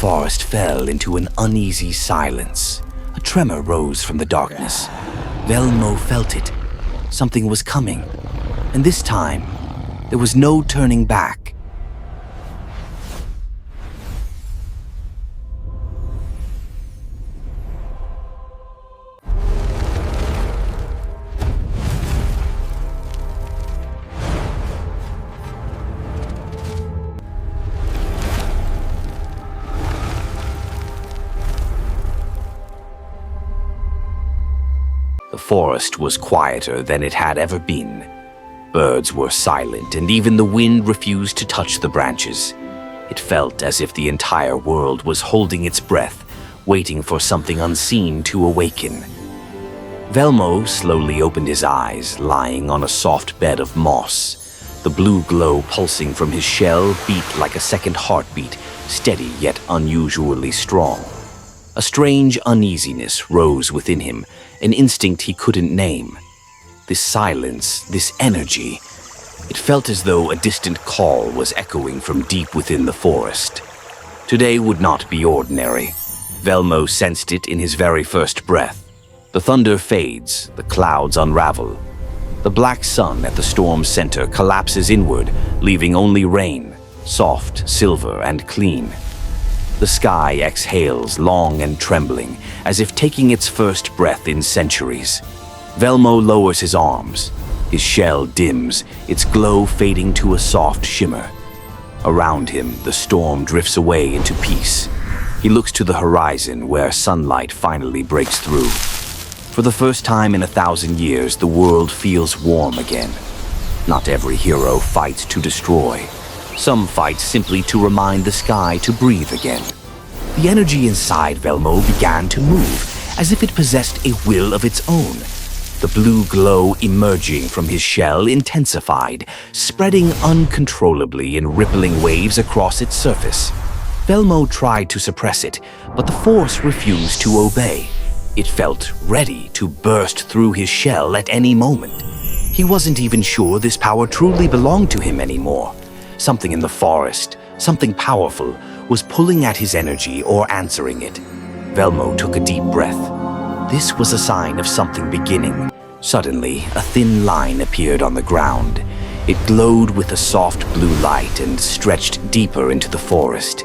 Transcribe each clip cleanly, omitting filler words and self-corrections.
forest fell into an uneasy silence. A tremor rose from the darkness. Velmo felt it. Something was coming, and this time, there was no turning back. The forest was quieter than it had ever been. Birds were silent, and even the wind refused to touch the branches. It felt as if the entire world was holding its breath, waiting for something unseen to awaken. Velmo slowly opened his eyes, lying on a soft bed of moss. The blue glow pulsing from his shell beat like a second heartbeat, steady yet unusually strong. A strange uneasiness rose within him, an instinct he couldn't name. This silence, this energy, it felt as though a distant call was echoing from deep within the forest. Today would not be ordinary. Velmo sensed it in his very first breath. The thunder fades, the clouds unravel. The black sun at the storm's center collapses inward, leaving only rain, soft, silver, and clean. The sky exhales, long and trembling, as if taking its first breath in centuries. Velmo lowers his arms. His shell dims, its glow fading to a soft shimmer. Around him, the storm drifts away into peace. He looks to the horizon where sunlight finally breaks through. For the first time in 1,000 years, the world feels warm again. Not every hero fights to destroy. Some fight simply to remind the sky to breathe again. The energy inside Velmo began to move, as if it possessed a will of its own. The blue glow emerging from his shell intensified, spreading uncontrollably in rippling waves across its surface. Velmo tried to suppress it, but the force refused to obey. It felt ready to burst through his shell at any moment. He wasn't even sure this power truly belonged to him anymore. Something in the forest, something powerful, was pulling at his energy or answering it. Velmo took a deep breath. This was a sign of something beginning. Suddenly, a thin line appeared on the ground. It glowed with a soft blue light and stretched deeper into the forest.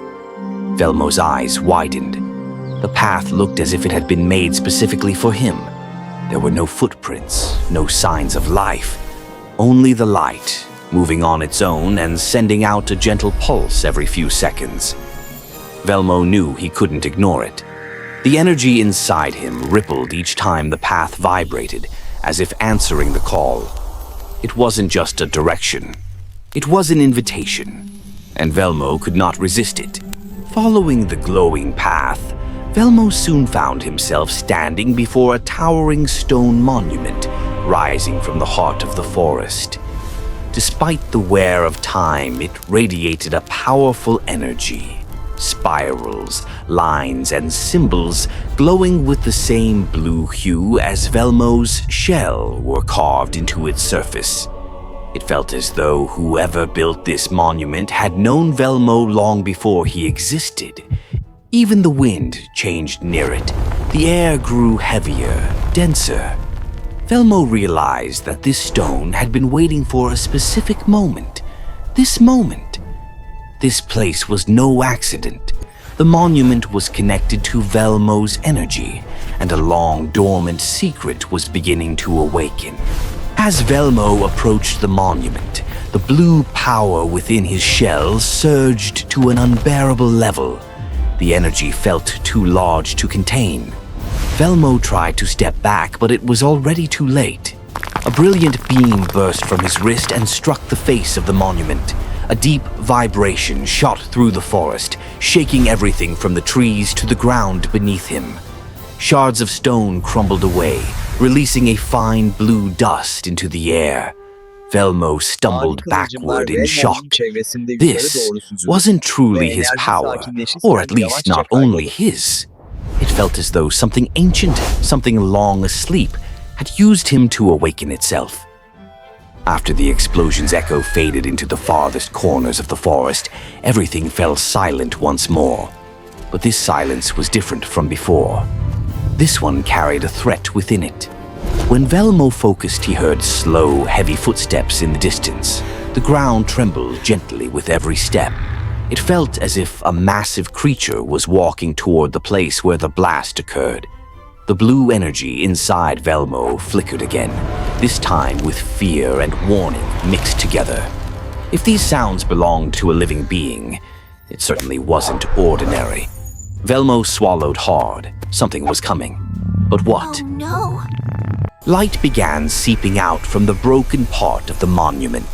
Velmo's eyes widened. The path looked as if it had been made specifically for him. There were no footprints, no signs of life, only the light, moving on its own and sending out a gentle pulse every few seconds. Velmo knew he couldn't ignore it. The energy inside him rippled each time the path vibrated, as if answering the call. It wasn't just a direction. It was an invitation, and Velmo could not resist it. Following the glowing path, Velmo soon found himself standing before a towering stone monument rising from the heart of the forest. Despite the wear of time, it radiated a powerful energy. Spirals, lines, and symbols glowing with the same blue hue as Velmo's shell were carved into its surface. It felt as though whoever built this monument had known Velmo long before he existed. Even the wind changed near it. The air grew heavier, denser. Velmo realized that this stone had been waiting for a specific moment. This moment. This place was no accident. The monument was connected to Velmo's energy, and a long dormant secret was beginning to awaken. As Velmo approached the monument, the blue power within his shell surged to an unbearable level. The energy felt too large to contain. Velmo tried to step back, but it was already too late. A brilliant beam burst from his wrist and struck the face of the monument. A deep vibration shot through the forest, shaking everything from the trees to the ground beneath him. Shards of stone crumbled away, releasing a fine blue dust into the air. Velmo stumbled backward in shock. This wasn't truly his power, or at least not only his. It felt as though something ancient, something long asleep, had used him to awaken itself. After the explosion's echo faded into the farthest corners of the forest, everything fell silent once more. But this silence was different from before. This one carried a threat within it. When Velmo focused, he heard slow, heavy footsteps in the distance. The ground trembled gently with every step. It felt as if a massive creature was walking toward the place where the blast occurred. The blue energy inside Velmo flickered again, this time with fear and warning mixed together. If these sounds belonged to a living being, it certainly wasn't ordinary. Velmo swallowed hard. Something was coming. But what? Oh no! Light began seeping out from the broken part of the monument.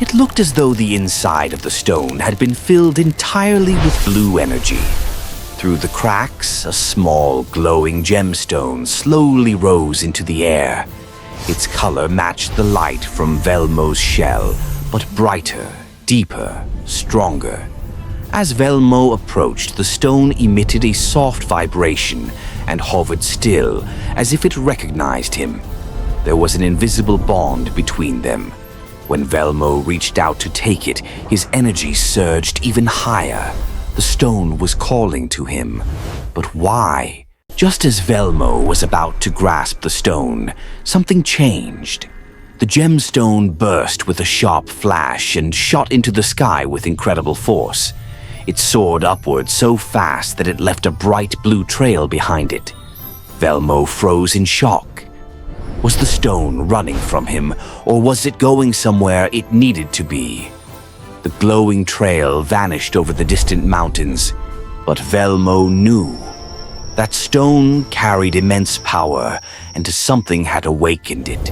It looked as though the inside of the stone had been filled entirely with blue energy. Through the cracks, a small, glowing gemstone slowly rose into the air. Its color matched the light from Velmo's shell, but brighter, deeper, stronger. As Velmo approached, the stone emitted a soft vibration and hovered still, as if it recognized him. There was an invisible bond between them. When Velmo reached out to take it, his energy surged even higher. The stone was calling to him. But why? Just as Velmo was about to grasp the stone, something changed. The gemstone burst with a sharp flash and shot into the sky with incredible force. It soared upward so fast that it left a bright blue trail behind it. Velmo froze in shock. Was the stone running from him, or was it going somewhere it needed to be? The glowing trail vanished over the distant mountains, but Velmo knew. That stone carried immense power, and something had awakened it.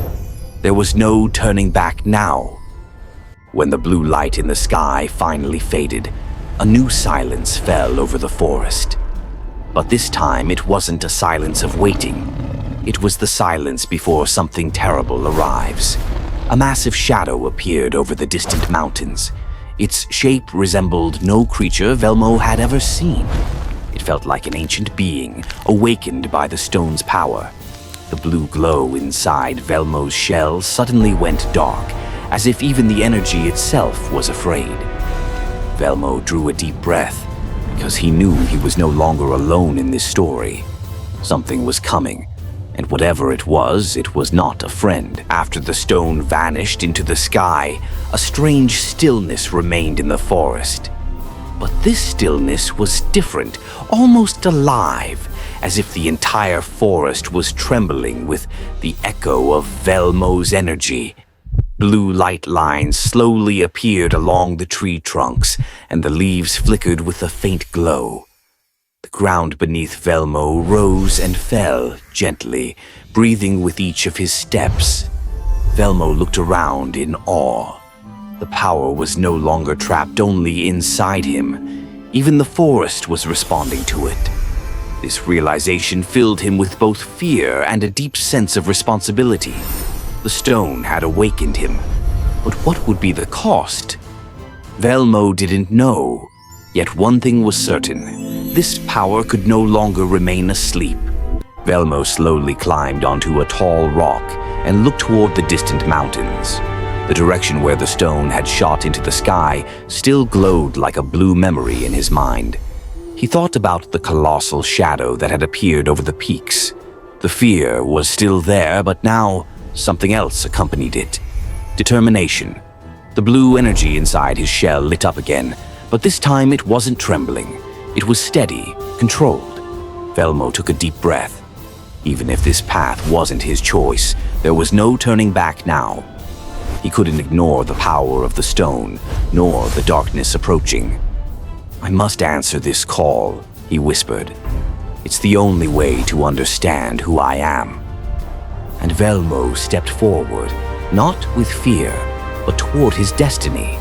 There was no turning back now. When the blue light in the sky finally faded, a new silence fell over the forest. But this time it wasn't a silence of waiting. It was the silence before something terrible arrives. A massive shadow appeared over the distant mountains. Its shape resembled no creature Velmo had ever seen. It felt like an ancient being, awakened by the stone's power. The blue glow inside Velmo's shell suddenly went dark, as if even the energy itself was afraid. Velmo drew a deep breath, because he knew he was no longer alone in this story. Something was coming, and whatever it was not a friend. After the stone vanished into the sky, a strange stillness remained in the forest. But this stillness was different, almost alive, as if the entire forest was trembling with the echo of Velmo's energy. Blue light lines slowly appeared along the tree trunks, and the leaves flickered with a faint glow. The ground beneath Velmo rose and fell gently, breathing with each of his steps. Velmo looked around in awe. The power was no longer trapped only inside him. Even the forest was responding to it. This realization filled him with both fear and a deep sense of responsibility. The stone had awakened him, but what would be the cost? Velmo didn't know. Yet one thing was certain. This power could no longer remain asleep. Velmo slowly climbed onto a tall rock and looked toward the distant mountains. The direction where the stone had shot into the sky still glowed like a blue memory in his mind. He thought about the colossal shadow that had appeared over the peaks. The fear was still there, but now something else accompanied it. Determination. The blue energy inside his shell lit up again, but this time it wasn't trembling. It was steady, controlled. Velmo took a deep breath. Even if this path wasn't his choice, there was no turning back now. He couldn't ignore the power of the stone, nor the darkness approaching. "I must answer this call," he whispered. "It's the only way to understand who I am." And Velmo stepped forward, not with fear, but toward his destiny.